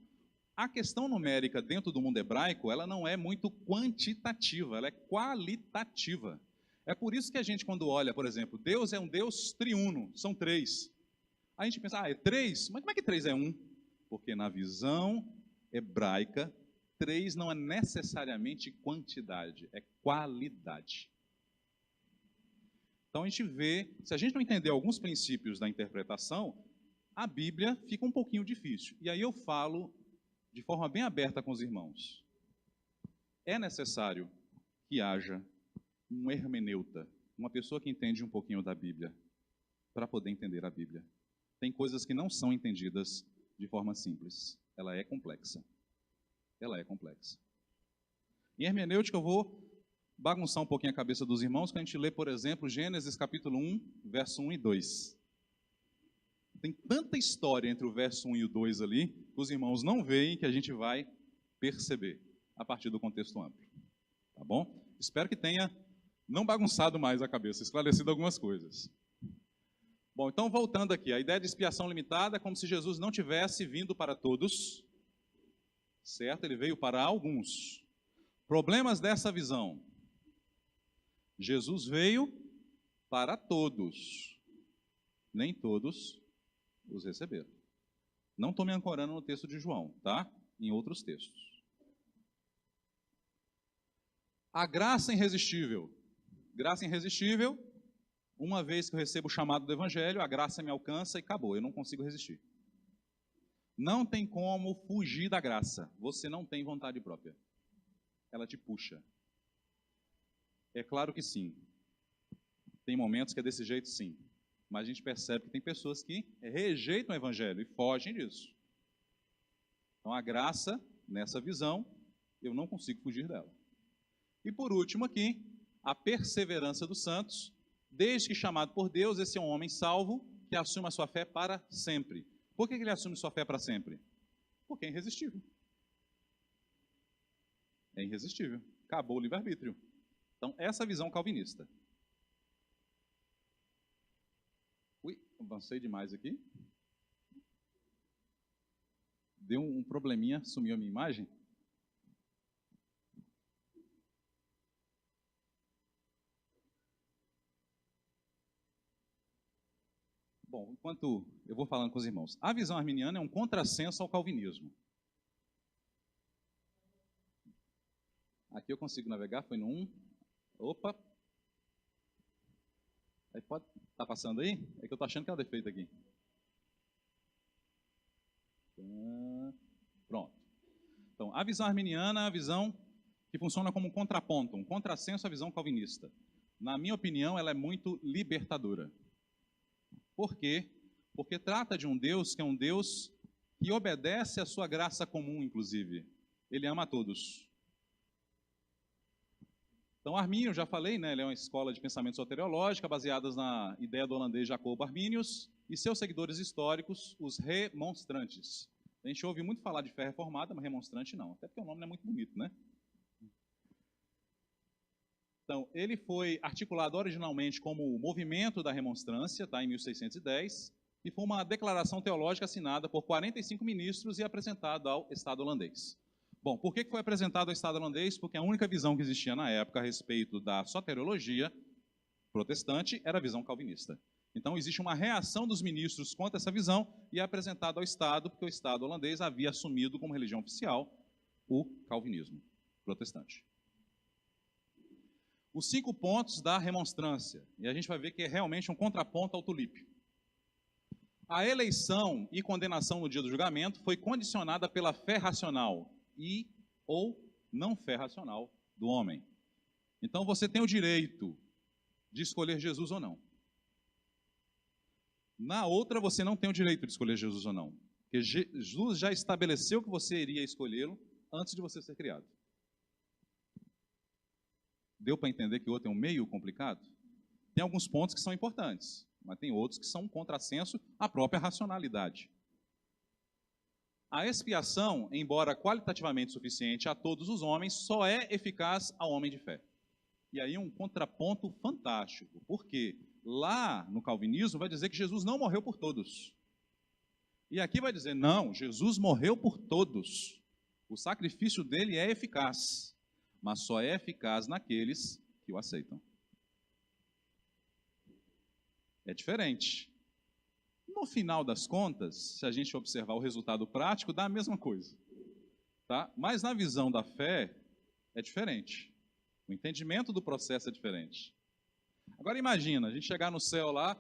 A questão numérica dentro do mundo hebraico, ela não é muito quantitativa, ela é qualitativa. É por isso que a gente, quando olha, por exemplo, Deus é um Deus triuno, são 3. A gente pensa, é 3? Mas como é que 3 é 1? Porque na visão hebraica, 3 não é necessariamente quantidade, é qualidade. Então a gente vê, se a gente não entender alguns princípios da interpretação, a Bíblia fica um pouquinho difícil. E aí eu falo de forma bem aberta com os irmãos. É necessário que haja um hermeneuta, uma pessoa que entende um pouquinho da Bíblia, para poder entender a Bíblia. Tem coisas que não são entendidas de forma simples. Ela é complexa. Ela é complexa. Em hermenêutica eu vou bagunçar um pouquinho a cabeça dos irmãos, que a gente lê, por exemplo, Gênesis capítulo 1, verso 1 e 2. Tem tanta história entre o verso 1 e o 2 ali, que os irmãos não veem, que a gente vai perceber a partir do contexto amplo. Tá bom? Espero que tenha não bagunçado mais a cabeça, esclarecido algumas coisas. Bom, então voltando aqui, a ideia de expiação limitada é como se Jesus não tivesse vindo para todos, certo? Ele veio para alguns. Problemas dessa visão. Jesus veio para todos, nem todos os receberam. Não estou me ancorando no texto de João, tá? Em outros textos. A graça irresistível. Graça irresistível, uma vez que eu recebo o chamado do Evangelho, a graça me alcança e acabou, eu não consigo resistir. Não tem como fugir da graça. Você não tem vontade própria. Ela te puxa. É claro que sim. Tem momentos que é desse jeito, sim. Mas a gente percebe que tem pessoas que rejeitam o Evangelho e fogem disso. Então a graça, nessa visão, eu não consigo fugir dela. E por último aqui, a perseverança dos santos. Desde que chamado por Deus, esse é um homem salvo que assume a sua fé para sempre. Por que ele assume sua fé para sempre? Porque é irresistível. É irresistível. Acabou o livre-arbítrio. Então, essa visão calvinista. Ui, avancei demais aqui. Deu um probleminha, sumiu a minha imagem. Bom, enquanto eu vou falando com os irmãos, a visão arminiana é um contrassenso ao calvinismo. Aqui eu consigo navegar, foi no 1. Opa! Aí pode. Tá passando aí? É que eu tô achando que é um defeito aqui. Pronto. Então, a visão arminiana é a visão que funciona como um contraponto, um contrassenso à visão calvinista. Na minha opinião, ela é muito libertadora. Por quê? Porque trata de um Deus que é um Deus que obedece à sua graça comum, inclusive. Ele ama a todos. Então, Arminio, já falei, né, ele é uma escola de pensamento soteriológica baseada na ideia do holandês Jacob Arminius e seus seguidores históricos, os remonstrantes. A gente ouve muito falar de fé reformada, mas remonstrante não, até porque o nome não é muito bonito, né? Então, ele foi articulado originalmente como o movimento da remonstrância, tá, em 1610, e foi uma declaração teológica assinada por 45 ministros e apresentada ao Estado holandês. Bom, por que foi apresentado ao Estado holandês? Porque a única visão que existia na época a respeito da soteriologia protestante era a visão calvinista. Então, existe uma reação dos ministros contra essa visão e é apresentado ao Estado, porque o Estado holandês havia assumido como religião oficial o calvinismo protestante. Os 5 pontos da remonstrância, e a gente vai ver que é realmente um contraponto ao tulípio. A eleição e condenação no dia do julgamento foi condicionada pela fé racional e ou não fé racional do homem. Então você tem o direito de escolher Jesus ou não. Na outra você não tem o direito de escolher Jesus ou não, porque Jesus já estabeleceu que você iria escolhê-lo antes de você ser criado. Deu para entender que o outro é um meio complicado? Tem alguns pontos que são importantes, mas tem outros que são um contrassenso à própria racionalidade. A expiação, embora qualitativamente suficiente a todos os homens, só é eficaz ao homem de fé. E aí um contraponto fantástico, porque lá no calvinismo vai dizer que Jesus não morreu por todos. E aqui vai dizer, não, Jesus morreu por todos. O sacrifício dele é eficaz, mas só é eficaz naqueles que o aceitam. É diferente. No final das contas, se a gente observar o resultado prático, dá a mesma coisa. Tá? Mas na visão da fé, é diferente. O entendimento do processo é diferente. Agora imagina, a gente chegar no céu lá,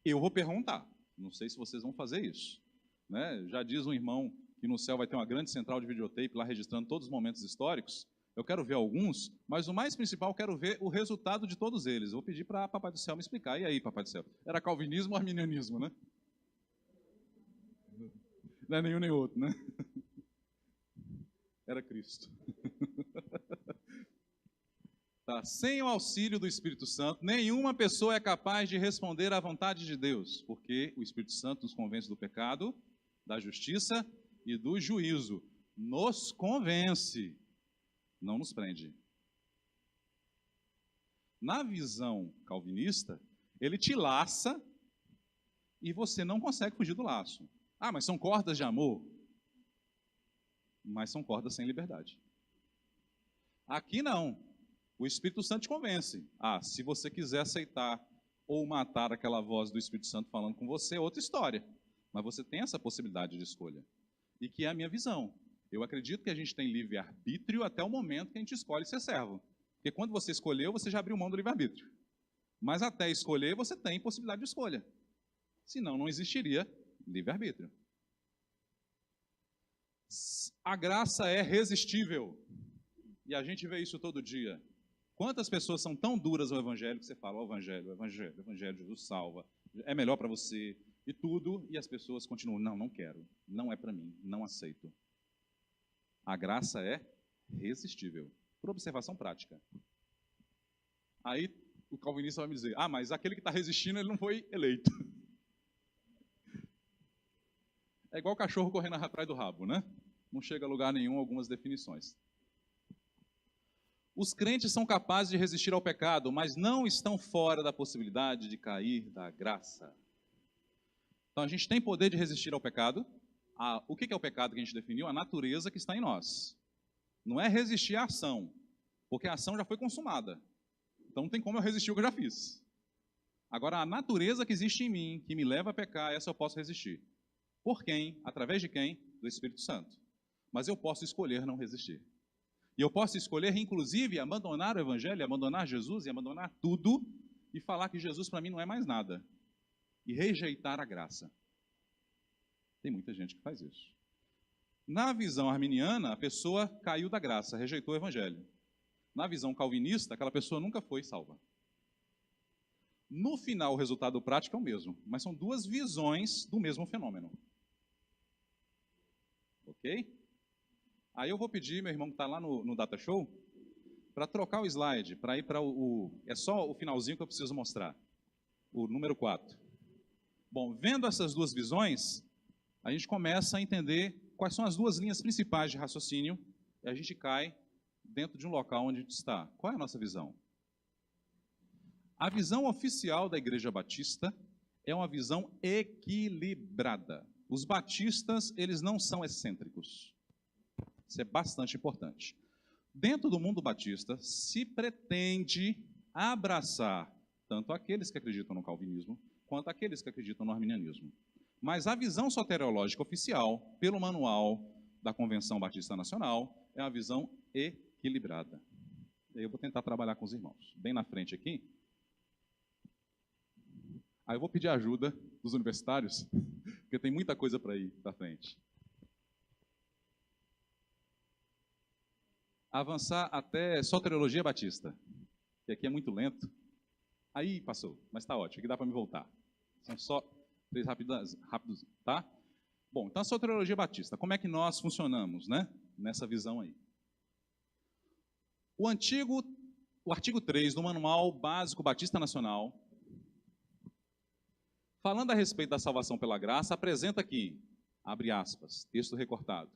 eu vou perguntar. Não sei se vocês vão fazer isso. Né? Já diz um irmão que no céu vai ter uma grande central de videotape lá registrando todos os momentos históricos. Eu quero ver alguns, mas o mais principal, eu quero ver o resultado de todos eles. Vou pedir para Papai do Céu me explicar. E aí, Papai do Céu? Era calvinismo ou arminianismo, né? Não é nenhum nem outro, né? Era Cristo. Tá. Sem o auxílio do Espírito Santo, nenhuma pessoa é capaz de responder à vontade de Deus, porque o Espírito Santo nos convence do pecado, da justiça e do juízo. Nos convence, não nos prende. Na visão calvinista, ele te laça e você não consegue fugir do laço. Ah, mas são cordas de amor. Mas são cordas sem liberdade. Aqui não. O Espírito Santo te convence. Ah, se você quiser aceitar ou matar aquela voz do Espírito Santo falando com você, é outra história. Mas você tem essa possibilidade de escolha. E que é a minha visão. Eu acredito que a gente tem livre-arbítrio até o momento que a gente escolhe ser servo. Porque quando você escolheu, você já abriu mão do livre-arbítrio. Mas até escolher, você tem possibilidade de escolha. Senão, não existiria livre-arbítrio. A graça é resistível. E a gente vê isso todo dia. Quantas pessoas são tão duras ao Evangelho que você fala, o Evangelho, Jesus salva, é melhor para você, e tudo, e as pessoas continuam, não quero, não é para mim, não aceito. A graça é resistível, por observação prática. Aí o calvinista vai me dizer, mas aquele que está resistindo, ele não foi eleito. É igual o cachorro correndo atrás do rabo, né? Não chega a lugar nenhum algumas definições. Os crentes são capazes de resistir ao pecado, mas não estão fora da possibilidade de cair da graça. Então a gente tem poder de resistir ao pecado. O que é o pecado que a gente definiu? A natureza que está em nós. Não é resistir à ação, porque a ação já foi consumada. Então não tem como eu resistir o que eu já fiz. Agora, a natureza que existe em mim, que me leva a pecar, essa eu posso resistir. Por quem? Através de quem? Do Espírito Santo. Mas eu posso escolher não resistir. E eu posso escolher, inclusive, abandonar o Evangelho, abandonar Jesus e abandonar tudo e falar que Jesus para mim não é mais nada. E rejeitar a graça. Tem muita gente que faz isso. Na visão arminiana, a pessoa caiu da graça, rejeitou o Evangelho. Na visão calvinista, aquela pessoa nunca foi salva. No final, o resultado prático é o mesmo, mas são duas visões do mesmo fenômeno. Ok? Aí eu vou pedir, meu irmão que está lá no Data Show, para trocar o slide, para ir para É só o finalzinho que eu preciso mostrar. O número 4. Bom, vendo essas duas visões, a gente começa a entender quais são as duas linhas principais de raciocínio e a gente cai dentro de um local onde a gente está. Qual é a nossa visão? A visão oficial da Igreja Batista é uma visão equilibrada. Os batistas, eles não são excêntricos. Isso é bastante importante. Dentro do mundo batista, se pretende abraçar tanto aqueles que acreditam no calvinismo, quanto aqueles que acreditam no arminianismo. Mas a visão soteriológica oficial, pelo manual da Convenção Batista Nacional, é uma visão equilibrada. E aí eu vou tentar trabalhar com os irmãos. Bem na frente aqui. Aí eu vou pedir ajuda dos universitários, porque tem muita coisa para ir para frente. Avançar até soteriologia batista, que aqui é muito lento. Aí passou, mas está ótimo, aqui dá para me voltar. São só 3 rápidos, tá? Bom, então a soteriologia batista, como é que nós funcionamos, né? Nessa visão aí. O artigo 3 do Manual Básico Batista Nacional, falando a respeito da salvação pela graça, apresenta aqui, abre aspas, texto recortado.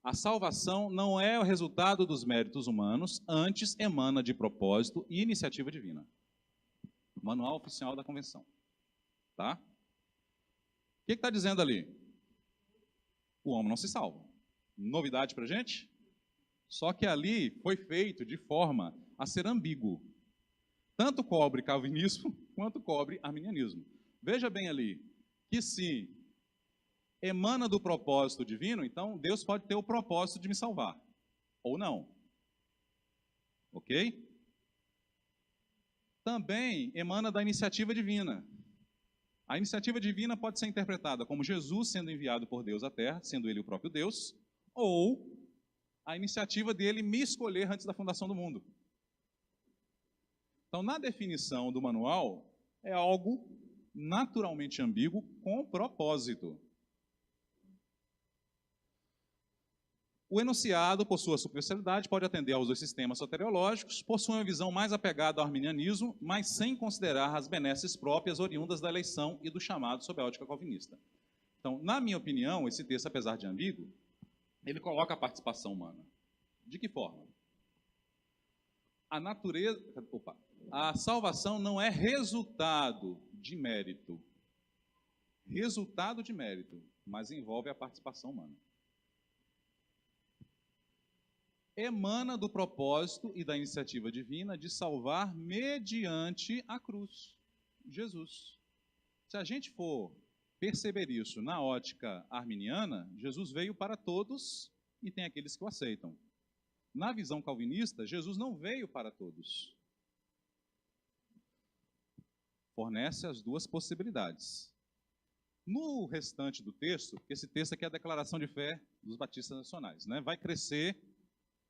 A salvação não é o resultado dos méritos humanos, antes emana de propósito e iniciativa divina. Manual oficial da Convenção. Tá? O que está dizendo ali? O homem não se salva. Novidade para a gente? Só que ali foi feito de forma a ser ambíguo. Tanto cobre calvinismo, quanto cobre arminianismo. Veja bem ali, que se emana do propósito divino, então Deus pode ter o propósito de me salvar. Ou não. Ok? Também emana da iniciativa divina. A iniciativa divina pode ser interpretada como Jesus sendo enviado por Deus à Terra, sendo Ele o próprio Deus, ou a iniciativa dele me escolher antes da fundação do mundo. Então, na definição do manual, é algo naturalmente ambíguo com propósito. O enunciado, por sua superficialidade, pode atender aos dois sistemas soteriológicos, possui uma visão mais apegada ao arminianismo, mas sem considerar as benesses próprias oriundas da eleição e do chamado sob a ótica calvinista. Então, na minha opinião, esse texto, apesar de ambíguo, ele coloca a participação humana. De que forma? A salvação não é resultado de mérito. Resultado de mérito, mas envolve a participação humana. Emana do propósito e da iniciativa divina de salvar mediante a cruz, Jesus. Se a gente for perceber isso na ótica arminiana, Jesus veio para todos e tem aqueles que o aceitam. Na visão calvinista, Jesus não veio para todos. Fornece as duas possibilidades. No restante do texto, porque esse texto aqui é a declaração de fé dos batistas nacionais, né? Vai crescer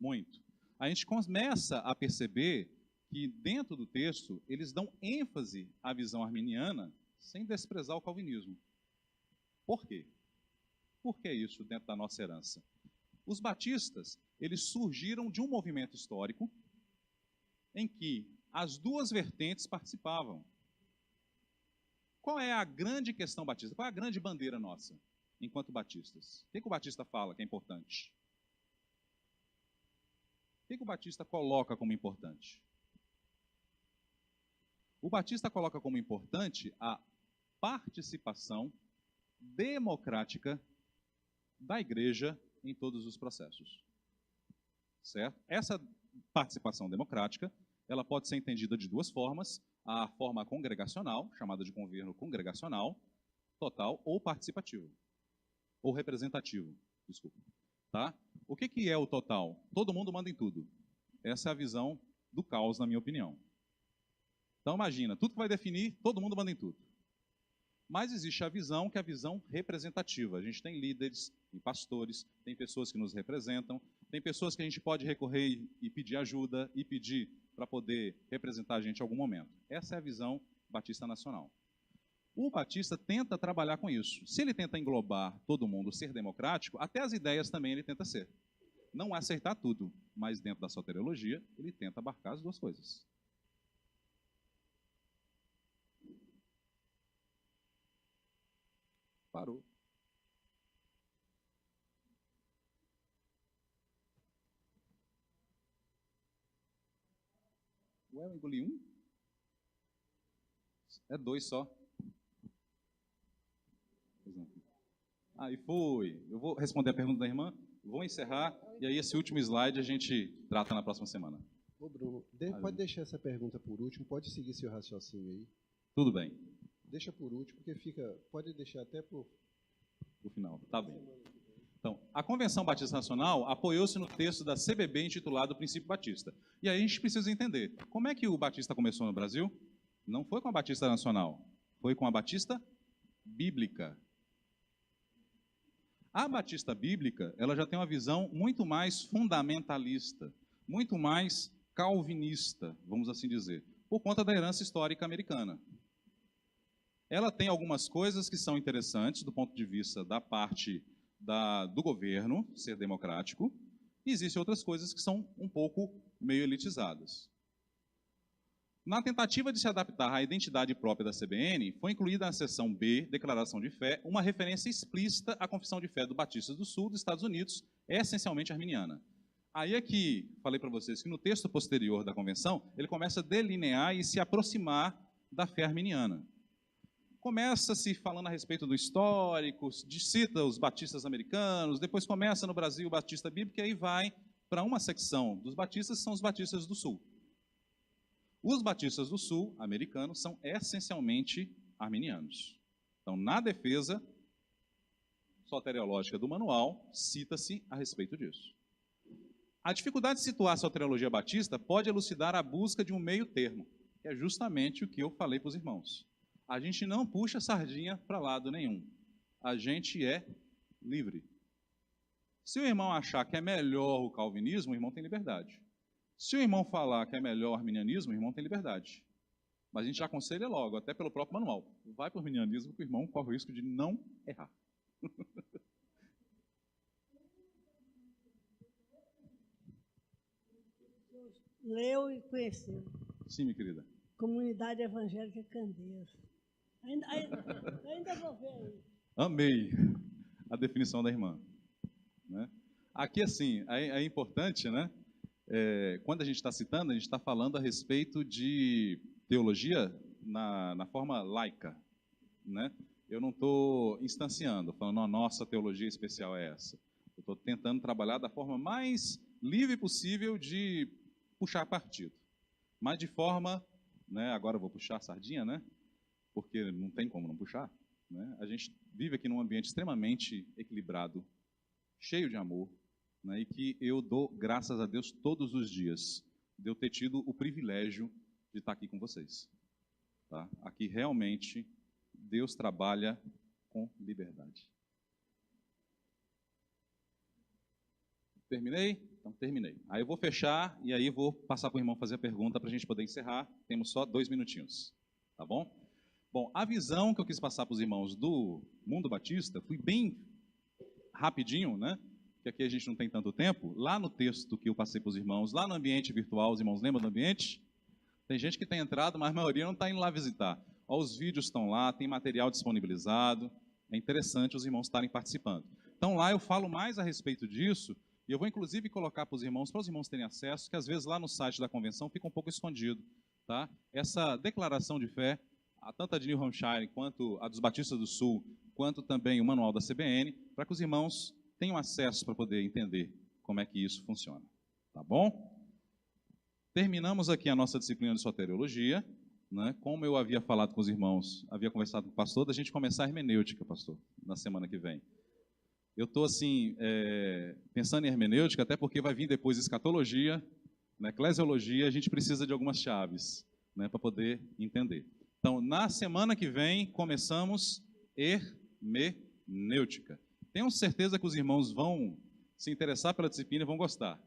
muito. A gente começa a perceber que dentro do texto eles dão ênfase à visão arminiana sem desprezar o calvinismo. Por quê? Por que isso dentro da nossa herança? Os batistas, eles surgiram de um movimento histórico em que as duas vertentes participavam. Qual é a grande questão batista? Qual é a grande bandeira nossa, enquanto batistas? O que o batista fala que é importante? que o Batista coloca como importante? O Batista coloca como importante a participação democrática da igreja em todos os processos. Certo? Essa participação democrática, ela pode ser entendida de duas formas: a forma congregacional, chamada de governo congregacional, total, ou participativo, ou representativo, desculpa. Tá? O que é o total? Todo mundo manda em tudo. Essa é a visão do caos, na minha opinião. Então imagina, tudo que vai definir, todo mundo manda em tudo. Mas existe a visão que é a visão representativa. A gente tem líderes, tem pastores, tem pessoas que nos representam, tem pessoas que a gente pode recorrer e pedir ajuda e pedir para poder representar a gente em algum momento. Essa é a visão batista nacional. O batista tenta trabalhar com isso. Se ele tenta englobar todo mundo, ser democrático, até as ideias também ele tenta ser. Não aceitar tudo, mas dentro da soteriologia, ele tenta abarcar as duas coisas. Parou. Ué, eu engoli um? É dois só. Aí foi. Eu vou responder a pergunta da irmã, vou encerrar, e aí esse último slide a gente trata na próxima semana. Ô Bruno, pode deixar essa pergunta por último, pode seguir seu raciocínio aí. Tudo bem. Deixa por último, porque pode deixar até por o final. Tá bem. Então, a Convenção Batista Nacional apoiou-se no texto da CBB intitulado Princípio Batista. E aí a gente precisa entender, como é que o Batista começou no Brasil? Não foi com a Batista Nacional, foi com a Batista Bíblica. A Batista Bíblica, ela já tem uma visão muito mais fundamentalista, muito mais calvinista, vamos assim dizer, por conta da herança histórica americana. Ela tem algumas coisas que são interessantes do ponto de vista da parte do governo ser democrático, e existem outras coisas que são um pouco meio elitizadas. Na tentativa de se adaptar à identidade própria da CBN, foi incluída na seção B, Declaração de Fé, uma referência explícita à Confissão de Fé do Batista do Sul, dos Estados Unidos, essencialmente arminiana. Aí é que falei para vocês que no texto posterior da Convenção, ele começa a delinear e se aproximar da fé arminiana. Começa-se falando a respeito do histórico, cita os batistas americanos, depois começa no Brasil o Batista Bíblico, e aí vai para uma secção dos batistas, que são os batistas do Sul. Os batistas do Sul, americanos, são essencialmente arminianos. Então, na defesa soteriológica do manual, cita-se a respeito disso. A dificuldade de situar a soteriologia batista pode elucidar a busca de um meio termo, que é justamente o que eu falei para os irmãos. A gente não puxa sardinha para lado nenhum. A gente é livre. Se o irmão achar que é melhor o calvinismo, o irmão tem liberdade. Se o irmão falar que é melhor o arminianismo, o irmão tem liberdade. Mas a gente aconselha logo, até pelo próprio manual. Vai para o arminianismo que o irmão corre o risco de não errar. Leu e conheceu. Sim, minha querida. Comunidade Evangélica Candeias. Ainda vou ver aí. Amei a definição da irmã. Né? Aqui, assim, é importante, né? Quando a gente está citando, a gente está falando a respeito de teologia na forma laica. Né? Eu não estou instanciando, falando, a nossa teologia especial é essa. Eu estou tentando trabalhar da forma mais livre possível de puxar partido. Mas de forma, né, agora eu vou puxar a sardinha, né? Porque não tem como não puxar. Né? A gente vive aqui num ambiente extremamente equilibrado, cheio de amor, né? E que eu dou graças a Deus todos os dias de eu ter tido o privilégio de estar aqui com vocês. Tá? Aqui realmente Deus trabalha com liberdade. Terminei? Então, terminei. Aí eu vou fechar e aí vou passar para o irmão fazer a pergunta para a gente poder encerrar. Temos só 2 minutinhos. Tá bom? Bom, a visão que eu quis passar para os irmãos do mundo batista, fui bem rapidinho, né? Que aqui a gente não tem tanto tempo. Lá no texto que eu passei para os irmãos, lá no ambiente virtual, os irmãos lembram do ambiente? Tem gente que tem entrado, mas a maioria não está indo lá visitar. Ó, os vídeos estão lá, tem material disponibilizado. É interessante os irmãos estarem participando. Então lá eu falo mais a respeito disso, e E eu vou, inclusive, colocar para os irmãos terem acesso, que às vezes lá no site da convenção fica um pouco escondido. Tá? Essa declaração de fé, tanto a de New Hampshire, quanto a dos Batistas do Sul, quanto também o manual da CBN, para que os irmãos tenham acesso para poder entender como é que isso funciona. Tá bom? Terminamos aqui a nossa disciplina de soteriologia. Né? Como eu havia falado com os irmãos, havia conversado com o pastor, da gente começar a hermenêutica, pastor, na semana que vem. Eu estou, assim, pensando em hermenêutica, até porque vai vir depois escatologia, né, eclesiologia, a gente precisa de algumas chaves, né, para poder entender. Então, na semana que vem, começamos hermenêutica. Tenho certeza que os irmãos vão se interessar pela disciplina e vão gostar.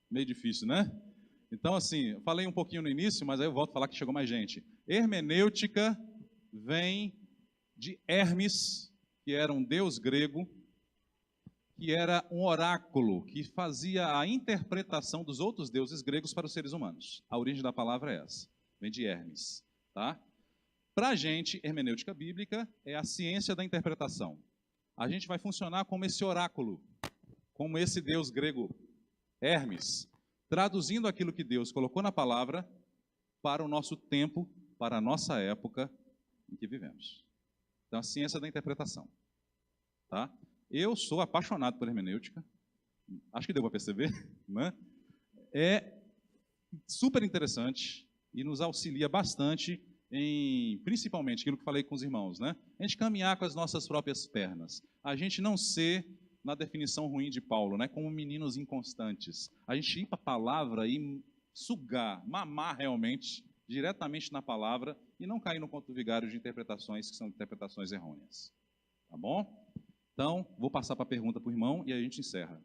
Meio difícil, né? Então, assim, eu falei um pouquinho no início, mas aí eu volto a falar que chegou mais gente. Hermenêutica vem de Hermes, que era um deus grego, que era um oráculo, que fazia a interpretação dos outros deuses gregos para os seres humanos. A origem da palavra é essa, vem de Hermes. Tá? Para a gente, hermenêutica bíblica é a ciência da interpretação. A gente vai funcionar como esse oráculo, como esse deus grego Hermes, traduzindo aquilo que Deus colocou na palavra para o nosso tempo, para a nossa época em que vivemos. Então, a ciência da interpretação. Tá? Eu sou apaixonado por hermenêutica, acho que deu para perceber, né? É super interessante e nos auxilia bastante em, principalmente, aquilo que falei com os irmãos, né? A gente caminhar com as nossas próprias pernas, a gente não ser, na definição ruim de Paulo, né, como meninos inconstantes. A gente ir para a palavra e sugar, mamar realmente, diretamente na palavra, e não cair no conto vigário de interpretações que são interpretações errôneas. Tá bom? Então, vou passar para a pergunta para o irmão e a gente encerra.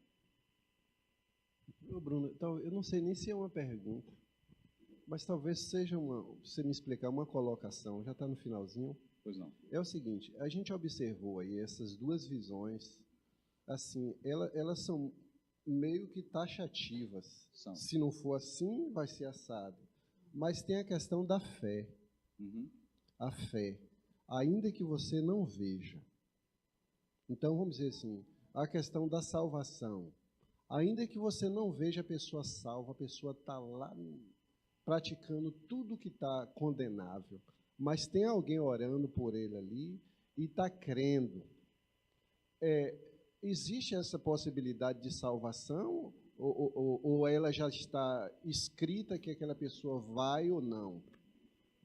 Ô Bruno, então, eu não sei nem se é uma pergunta, mas talvez seja você me explicar uma colocação, já está no finalzinho. Pois não. É o seguinte, a gente observou aí essas duas visões, assim, elas são meio que taxativas. São. Se não for assim, vai ser assado. Mas tem a questão da fé. Uhum. A fé, ainda que você não veja. Então, vamos dizer assim, a questão da salvação. Ainda que você não veja a pessoa salva, a pessoa está lá praticando tudo que está condenável, mas tem alguém orando por ele ali e está crendo. Existe essa possibilidade de salvação ou ela já está escrita que aquela pessoa vai ou não?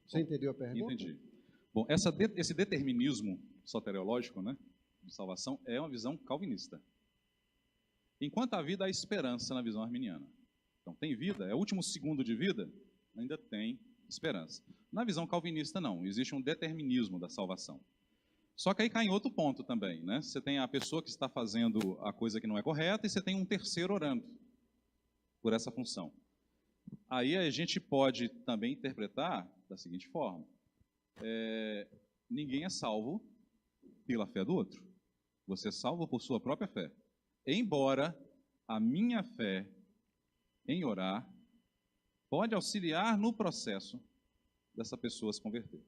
Você entendeu a pergunta? Entendi. Bom, esse determinismo soteriológico, né, de salvação, é uma visão calvinista. Enquanto há vida, há esperança na visão arminiana. Então, tem vida, é o último segundo de vida, ainda tem esperança. Na visão calvinista, não. Existe um determinismo da salvação. Só que aí cai em outro ponto também, né? Você tem a pessoa que está fazendo a coisa que não é correta e você tem um terceiro orando por essa função. Aí a gente pode também interpretar da seguinte forma: ninguém é salvo pela fé do outro. Você é salvo por sua própria fé. Embora a minha fé em orar pode auxiliar no processo dessa pessoa se converter.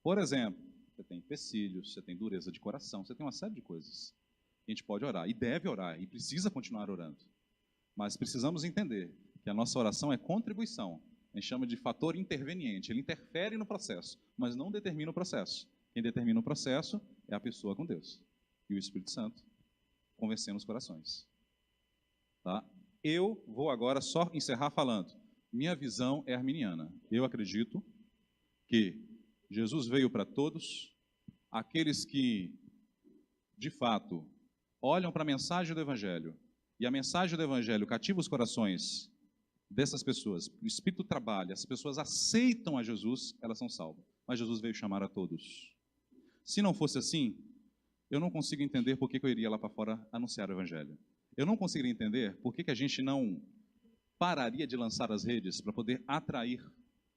Por exemplo, você tem empecilhos, você tem dureza de coração, você tem uma série de coisas. A gente pode orar, e deve orar, e precisa continuar orando. Mas precisamos entender que a nossa oração é contribuição. A gente chama de fator interveniente. Ele interfere no processo, mas não determina o processo. Quem determina o processo é a pessoa com Deus. E o Espírito Santo convencendo os corações. Tá? Eu vou agora só encerrar falando. Minha visão é arminiana. Eu acredito que Jesus veio para todos, aqueles que, de fato, olham para a mensagem do Evangelho, e a mensagem do Evangelho cativa os corações dessas pessoas, o Espírito trabalha, as pessoas aceitam a Jesus, elas são salvas. Mas Jesus veio chamar a todos. Se não fosse assim, eu não consigo entender por que eu iria lá para fora anunciar o Evangelho. Eu não conseguiria entender por que a gente não pararia de lançar as redes para poder atrair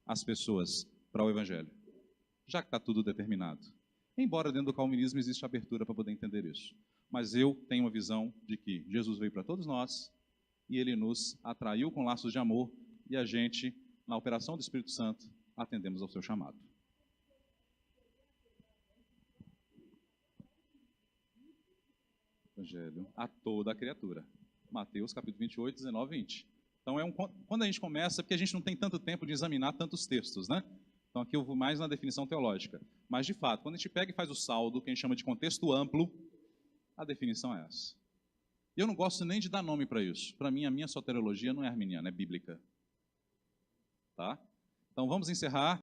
as pessoas para o Evangelho, já que está tudo determinado. Embora dentro do calvinismo existe abertura para poder entender isso. Mas eu tenho uma visão de que Jesus veio para todos nós e Ele nos atraiu com laços de amor e a gente, na operação do Espírito Santo, atendemos ao seu chamado. Evangelho a toda a criatura. Mateus capítulo 28, 19 e 20. Então, quando a gente começa, porque a gente não tem tanto tempo de examinar tantos textos, né? Então, aqui eu vou mais na definição teológica. Mas, de fato, quando a gente pega e faz o saldo, que a gente chama de contexto amplo, a definição é essa. E eu não gosto nem de dar nome para isso. Para mim, a minha soteriologia não é arminiana, é bíblica. Tá? Então, vamos encerrar.